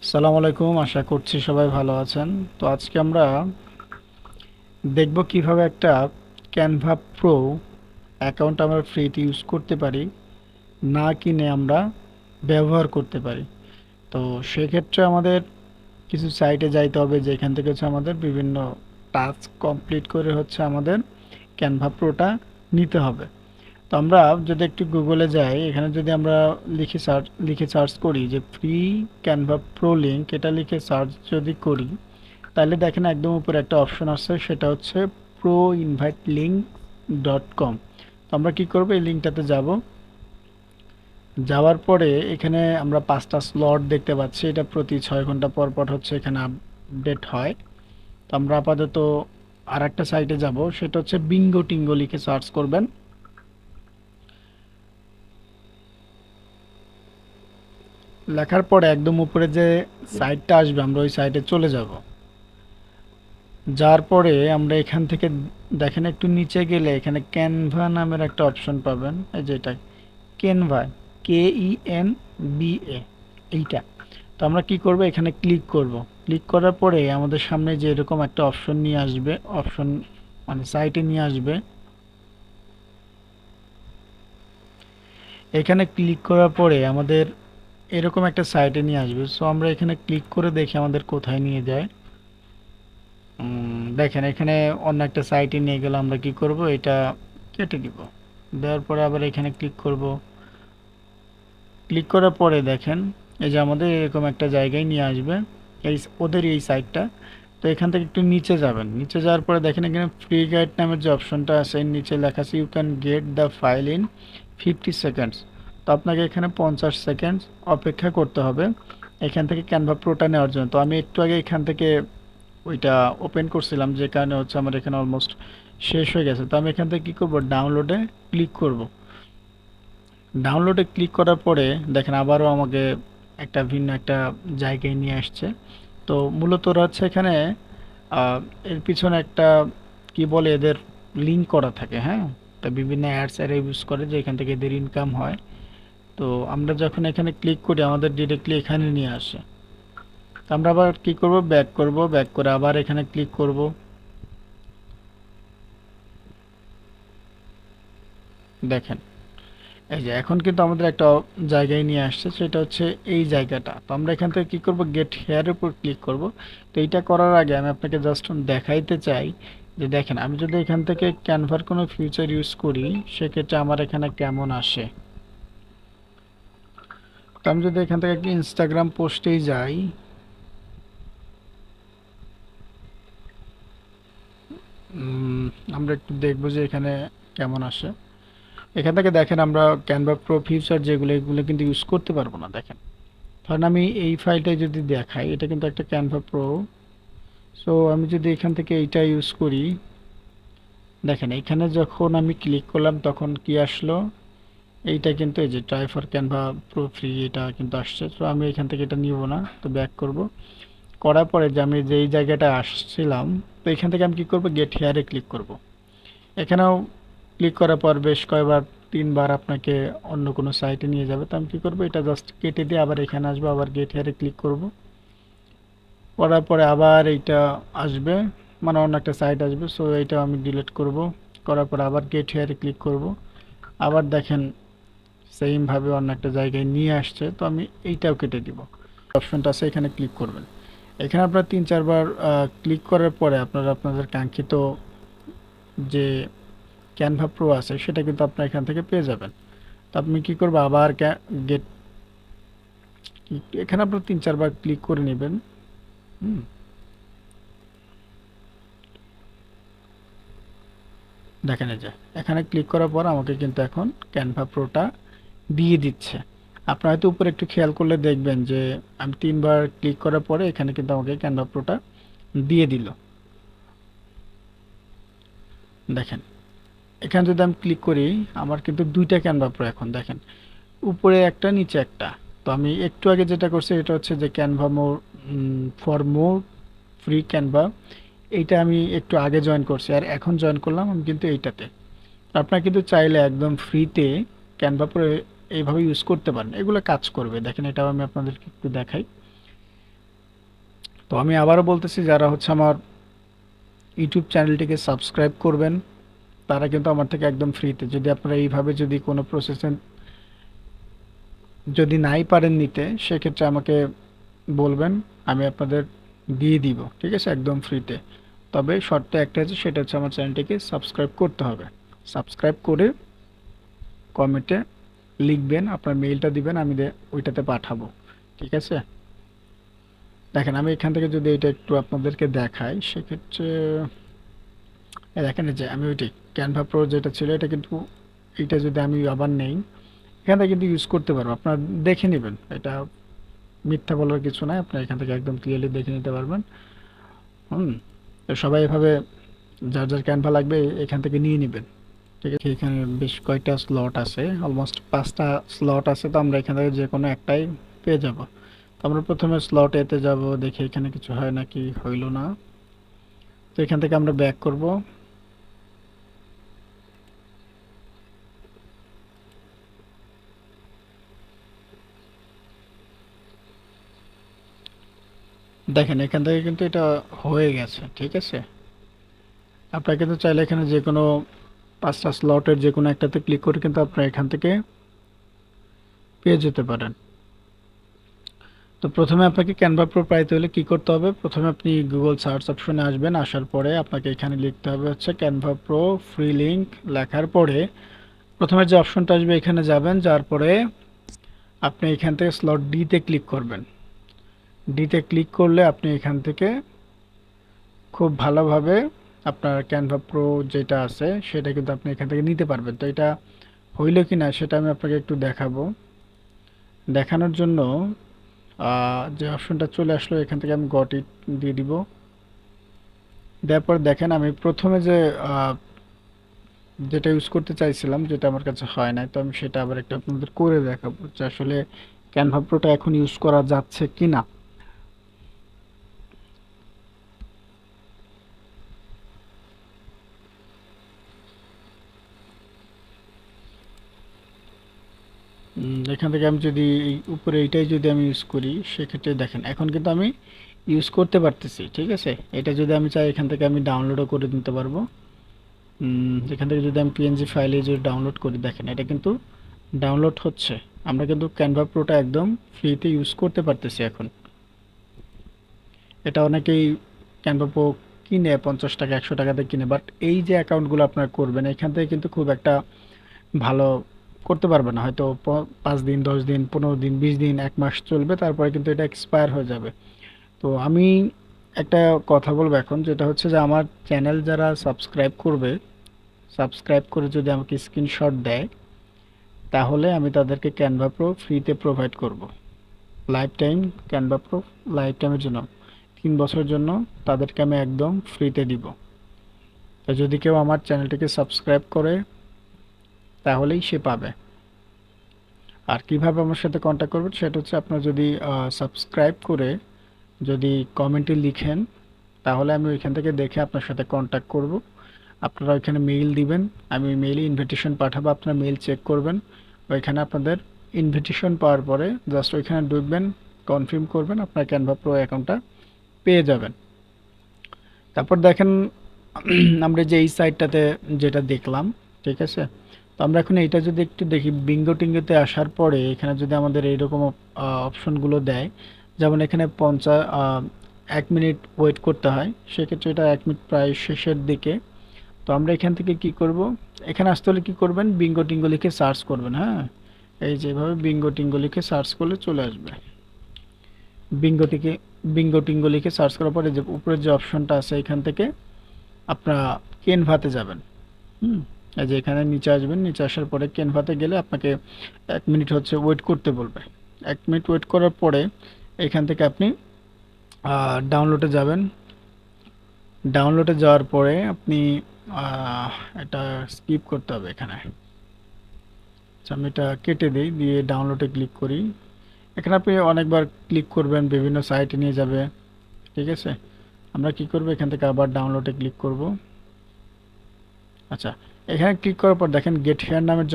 সালাম আলাইকুম, আশা করছি সবাই ভালো আছেন। তো আজকে আমরা দেখব কিভাবে একটা ক্যানভা প্রো অ্যাকাউন্ট আমরা ফ্রিতে ইউজ করতে পারি, না কিনে আমরা ব্যবহার করতে পারি। তো সেক্ষেত্রে আমাদের কিছু সাইটে যাইতে হবে, যেখান থেকে হচ্ছে আমাদের বিভিন্ন টাস্ক কমপ্লিট করে হচ্ছে আমাদের ক্যানভা প্রোটা নিতে হবে। তো আমরা যদি একটু গুগলে যাই, এখানে যদি আমরা লিখে সার্চ করি যে ফ্রি ক্যানভা প্রো লিঙ্ক, এটা লিখে সার্চ যদি করি, তাহলে দেখেন একদম উপরে একটা অপশন আছে, সেটা হচ্ছে প্রো ইনভাইট লিঙ্ক .com। তো আমরা কি করব, এই লিঙ্কটাতে যাব। যাওয়ার পরে এখানে আমরা 5টা স্লট দেখতে পাচ্ছি, এটা প্রতি 6 ঘন্টা পর পর হচ্ছে এখানে আপডেট হয়। তো আমরা আপাতত আর একটা সাইটে যাব, সেটা হচ্ছে বিঙ্গো টিঙ্গো লিখে সার্চ করবেন। লেখার পরে একদম উপরে যে সাইটটা আসবে, আমরা ওই সাইটে চলে যাব। যার পরে আমরা এখান থেকে দেখেন একটু নিচে গেলে এখানে ক্যানভা নামের একটা অপশন পাবেন, এই যে এটা ক্যানভা, KENVA, এইটা। তো আমরা কি করব, এখানে ক্লিক করব। ক্লিক করার পরে আমাদের সামনে যে এরকম একটা অপশন নিয়ে আসবে, অপশন মানে সাইটে নিয়ে আসবে। এখানে ক্লিক করার পরে আমাদের এরকম একটা সাইটে নিয়ে আসবে। সো আমরা এখানে ক্লিক করে দেখি আমাদের কোথায় নিয়ে যায়। দেখেন এখানে অন্য একটা সাইটে নিয়ে গেলে আমরা কি করব, এটা কেটে দিব। দেওয়ার পরে আবার এখানে ক্লিক করব। ক্লিক করার পরে দেখেন এই যে আমাদের এরকম একটা জায়গায় নিয়ে আসবে, এই ওদের এই সাইটটা। তো এখান থেকে একটু নিচে যাবেন, নিচে যাওয়ার পরে দেখেন এখানে ফ্রি গাইড নামের যে অপশনটা আছে, এর নিচে লেখা আছে you can get the file in 50 seconds. তো আপনাকে এখানে 50 সেকেন্ড অপেক্ষা করতে হবে এখান থেকে ক্যানভা প্রোটা নেওয়ার জন্য। তো আমি একটু আগে এখান থেকে ওইটা ওপেন করছিলাম, যে কারণে হচ্ছে আমার এখানে অলমোস্ট শেষ হয়ে গেছে। তো আমি এখান থেকে কী করব, ডাউনলোডে ক্লিক করব। ডাউনলোডে ক্লিক করার পরে দেখেন আবারও আমাকে একটা ভিন্ন একটা জায়গায় নিয়ে আসছে। তো মূলত ওরা হচ্ছে এখানে এর পিছনে একটা কি বলে, এদের লিঙ্ক করা থাকে, হ্যাঁ। তা বিভিন্ন অ্যাডস এরা ইউজ করে, যে এখান থেকে এদের ইনকাম হয়। তো আমরা যখন এখানে ক্লিক করি আমাদের ডিরেক্টলি এখানে নিয়ে আসে। তো আমরা আবার কি করব, ব্যাক করব, ব্যাক করে আবার এখানে ক্লিক করব। দেখেন এই যে এখন কিন্তু আমাদের একটা জায়গায় নিয়ে আসছে, সেটা হচ্ছে এই জায়গাটা। তো আমরা এখান থেকে কি করব, গেট হেয়ার উপর ক্লিক করব। তো এইটা করার আগে আমি আপনাকে জাস্ট দেখাইতে চাই যে দেখেন আমি যদি এখান থেকে ক্যানভার কোনো ফিচার ইউজ করি, সেক্ষেত্রে আমার এখানে কেমন আসে। তো আমি যদি এখান থেকে একটি ইনস্টাগ্রাম পোস্টেই যাই, আমরা একটু দেখবো যে এখানে কেমন আসে। এখান থেকে দেখেন আমরা ক্যানভা প্রো ফিচার যেগুলো, এগুলো কিন্তু ইউজ করতে পারবো না। দেখেন ধরেন আমি এই ফাইলটাই যদি দেখাই, এটা কিন্তু একটা ক্যানভা প্রো। সো আমি যদি এখান থেকে এইটা ইউজ করি, দেখেন এখানে যখন আমি ক্লিক করলাম তখন কি আসলো, এইটা কিন্তু এই যে try for Canva pro free, এটা কিন্তু আসছে। সো আমি এখান থেকে এটা নিব না, তো ব্যাক করব। করার পরে যে আমি যেই জায়গাটা আসছিলাম, তো এখান থেকে আমি কি করব, গেট হেয়ারে ক্লিক করব। এখানেও ক্লিক করার পর বেশ কয়েকবার 3বার আপনাকে অন্য কোনো সাইটে নিয়ে যাবে। তো আমি কি করব, এটা জাস্ট কেটে দিয়ে আবার এখানে আসবো, আবার গেট হেয়ারে ক্লিক করব। করার পরে আবার এইটা আসবে, মানে অন্য একটা সাইট আসবে। সো এইটা আমি ডিলিট করব। করার পর আবার গেট হেয়ারে ক্লিক করব। আবার দেখেন সেম ভাবে অন্য একটা জায়গায় নিয়ে আসছে, তো আমি এইটাও কেটে দিব। অপশনটা আছে, এখানে ক্লিক করবেন। এখানে আপনারা 3-4বার ক্লিক করার পরে আপনারা আপনাদের কাঙ্ক্ষিত যে ক্যানভা প্রো আছে সেটা কিন্তু আপনারা এখান থেকে পেয়ে যাবেন। তো আপনি কি করবেন, আবার গেট, এখানে আপনারা 3-4বার ক্লিক করে নেবেন। হুম, দেখেন এই যে এখানে ক্লিক করার পর আমাকে কিন্তু এখন ক্যানভা প্রোটা দিয়ে দিচ্ছে। আপনারা হয়তো উপরে একটু খেয়াল করলে দেখবেন যে আমি 3বার ক্লিক করার পরে এখানে কিন্তু আমাকে ক্যানভা প্রোটা দিয়ে দিল। দেখেন এখানে যদি আমি ক্লিক করি, আমার কিন্তু 2টা ক্যানভা প্রো এখন দেখেন, উপরে একটা নিচে একটা। তো আমি একটু আগে যেটা করছি এটা হচ্ছে যে Canva more for more free Canva, এইটা আমি একটু আগে জয়েন করছি, আর এখন জয়েন করলাম আমি কিন্তু এইটাতে। আপনারা কিন্তু চাইলে একদম ফ্রিতে ক্যানভা প্রো এইভাবে ইউজ করতে পারেন, এগুলো কাজ করবে। দেখেন এটাও আমি আপনাদেরকে একটু দেখাই। তো আমি আবারও বলতেছি, যারা হচ্ছে আমার ইউটিউব চ্যানেলটিকে সাবস্ক্রাইব করবেন তারা কিন্তু আমার থেকে একদম ফ্রিতে, যদি আপনারা এইভাবে যদি কোনো প্রসেসে যদি নাই পারেন নিতে, সেক্ষেত্রে আমাকে বলবেন, আমি আপনাদের দিয়ে দিব, ঠিক আছে, একদম ফ্রিতে। তবে শর্ত একটা আছে, সেটা হচ্ছে আমার চ্যানেলটিকে সাবস্ক্রাইব করতে হবে। সাবস্ক্রাইব করে কমেন্টে লিখবেন, আপনার মেইলটা দিবেন, আমি ওইটাতে পাঠাবো, ঠিক আছে। দেখেন আমি এখান থেকে যদি এটা একটু আপনাদেরকে দেখাই, সেক্ষেত্রে দেখেন যে আমি ওইটি ক্যানভা প্রো যেটা ছিল এটা কিন্তু, এটা যদি আমি আবার নেই, এখান থেকে কিন্তু ইউজ করতে পারবো। আপনারা দেখে নেবেন, এটা মিথ্যা বলার কিছু নাই, আপনারা এখান থেকে একদম ক্লিয়ারলি দেখে নিতে পারবেন। হুম, তো সবাই এভাবে যার যার ক্যানভা লাগবে এখান থেকে নিয়ে নেবেন, ঠিক আছে। এখানে বেশ কয়েকটা স্লট আছে, অলমোস্ট 5টা স্লট আছে, তো আমরা এখান থেকে যে কোনো একটাই পেয়ে যাব। তো আমরা প্রথমে স্লট এতে যাব, দেখি এখানে কিছু হয় নাকি, হইল না। তো এখান থেকে আমরা ব্যাক করব। দেখেন এখান থেকে কিন্তু এটা হয়ে গেছে, ঠিক আছে। আপনারা কিন্তু চাইলে এখানে যে কোনো 5টা স্লটের যে কোনো একটাতে ক্লিক করে কিন্তু আপনারা এখান থেকে পেয়ে যেতে পারেন। তো প্রথমে আপনাকে ক্যানভা প্রো পাইতে হলে কি করতে হবে, প্রথমে আপনি গুগল সার্চ অপশনে আসবেন, আসার পরে আপনাকে এখানে লিখতে হবে হচ্ছে ক্যানভা প্রো ফ্রি লিঙ্ক। লেখার পরে প্রথমে যে অপশনটা আসবে এখানে যাবেন, যার পরে আপনি এখান থেকে স্লট ডিতে ক্লিক করবেন। ডিতে ক্লিক করলে আপনি এখান থেকে খুব ভালোভাবে আপনার ক্যানভা প্রো যেটা আছে সেটা কিন্তু আপনি এখান থেকে নিতে পারবেন। তো এটা হইল কি না সেটা আমি আপনাকে একটু দেখাবো। দেখানোর জন্য যে অপশনটা চলে আসলো, এখান থেকে আমি গট ইট দিয়ে দিব। দেওয়ার পর দেখেন আমি প্রথমে যে যেটা ইউজ করতে চাইছিলাম, যেটা আমার কাছে হয় নাই, তো আমি সেটা আবার একটা আপনাদের করে দেখাবো যে আসলে ক্যানভা প্রোটা এখন ইউজ করা যাচ্ছে কি না। এখান থেকে আমি যদি এই উপরে এইটাই যদি আমি ইউজ করি, সেক্ষেত্রে দেখেন এখন কিন্তু আমি ইউজ করতে পারতেছি, ঠিক আছে। এটা যদি আমি চাই এখান থেকে আমি ডাউনলোডও করে নিতে পারবো। এখান থেকে যদি আমি পিএনজি ফাইলে যদি ডাউনলোড করি, দেখেন এটা কিন্তু ডাউনলোড হচ্ছে। আমরা কিন্তু ক্যানভা প্রোটা একদম ফ্রিতে ইউজ করতে পারতেছি এখন। এটা অনেকেই ক্যানভা প্রো কিনে 50 টাকা 100 টাকাতে কিনে, বাট এই যে অ্যাকাউন্টগুলো আপনারা করবেন এখান থেকে কিন্তু খুব একটা ভালো করতে পারবে না। হয়তো 5 দিন 10 দিন 15 দিন 20 দিন 1 মাস চলবে, তারপরে কিন্তু এটা এক্সপায়ার হয়ে যাবে। তো আমি একটা কথা বলবো এখন, যেটা হচ্ছে যে আমার চ্যানেল যারা সাবস্ক্রাইব করবে, সাবস্ক্রাইব করে যদি আমাকে স্ক্রিনশট দেয়, তাহলে আমি তাদেরকে ক্যানভা প্রো ফ্রিতে প্রোভাইড করব life time. Canva pro life টাইমের জন্য 3 বছরের জন্য তাদেরকে আমি একদম ফ্রিতে দিব। তো যদি কেউ আমার চ্যানেলটিকে সাবস্ক্রাইব করে তাহলেই সে পাবে। আর কিভাবে আমার সাথে কন্ট্যাক্ট করবেন সেটা হচ্ছে, আপনার যদি সাবস্ক্রাইব করে যদি কমেন্টে লিখেন, তাহলে আমি ওইখান থেকে দেখে আপনার সাথে কন্ট্যাক্ট করব। আপনারা ওইখানে মেইল দিবেন, আমি মেইলে ইনভিটেশন পাঠাবো, আপনারা মেইল চেক করবেন। ওইখানে আপনাদের ইনভিটেশন পাওয়ার পরে জাস্ট ওইখানে ঢুকবেন, কনফার্ম করবেন, আপনার ক্যানভা প্রো অ্যাকাউন্টটা পেয়ে যাবেন। তারপর দেখেন আমরা যে এই সাইটটাতে যেটা দেখলাম, ঠিক আছে। তো আমরা এখন এইটা যদি একটু দেখি, বিঙ্গো টিঙ্গোতে আসার পরে এখানে যদি আমাদের এইরকম অপশনগুলো দেয়, যেমন এখানে 1 মিনিট ওয়েট করতে হয়, সেক্ষেত্রে এটা 1 মিনিট প্রায় শেষের দিকে। তো আমরা এখান থেকে কি করব, এখানে আসতে হলে কি করবেন, বিঙ্গো টিঙ্গো লিখে সার্চ করবেন। হ্যাঁ, এই যেভাবে বিঙ্গো টিঙ্গো লিখে সার্চ করলে চলে আসবে। বিঙ্গো থেকে বিঙ্গো টিঙ্গো লিখে সার্চ করার পরে যে উপরের যে অপশনটা আছে এখান থেকে আপনারা কেনভাতে যাবেন। হুম, এই যে এখানে নিচে আসবেন, নিচে আসার পরে কেনভাতে গেলে আপনাকে 1 মিনিট হচ্ছে ওয়েট করতে বলবে। 1 মিনিট ওয়েট করার পরে এখান থেকে আপনি ডাউনলোডে যাবেন। ডাউনলোডে যাওয়ার পরে আপনি আহ, এটা স্কিপ করতে হবে এখানে। আচ্ছা, আমি এটা কেটে দিই, দিয়ে ডাউনলোডে ক্লিক করি। এখানে আপনি অনেকবার ক্লিক করবেন, বিভিন্ন সাইটে নিয়ে যাবে, ঠিক আছে। আমরা কি করব, এখান থেকে আবার ডাউনলোডে ক্লিক করব। আচ্ছা, এখানে ক্লিক করার পর দেখেন গেট হেয়ার নামের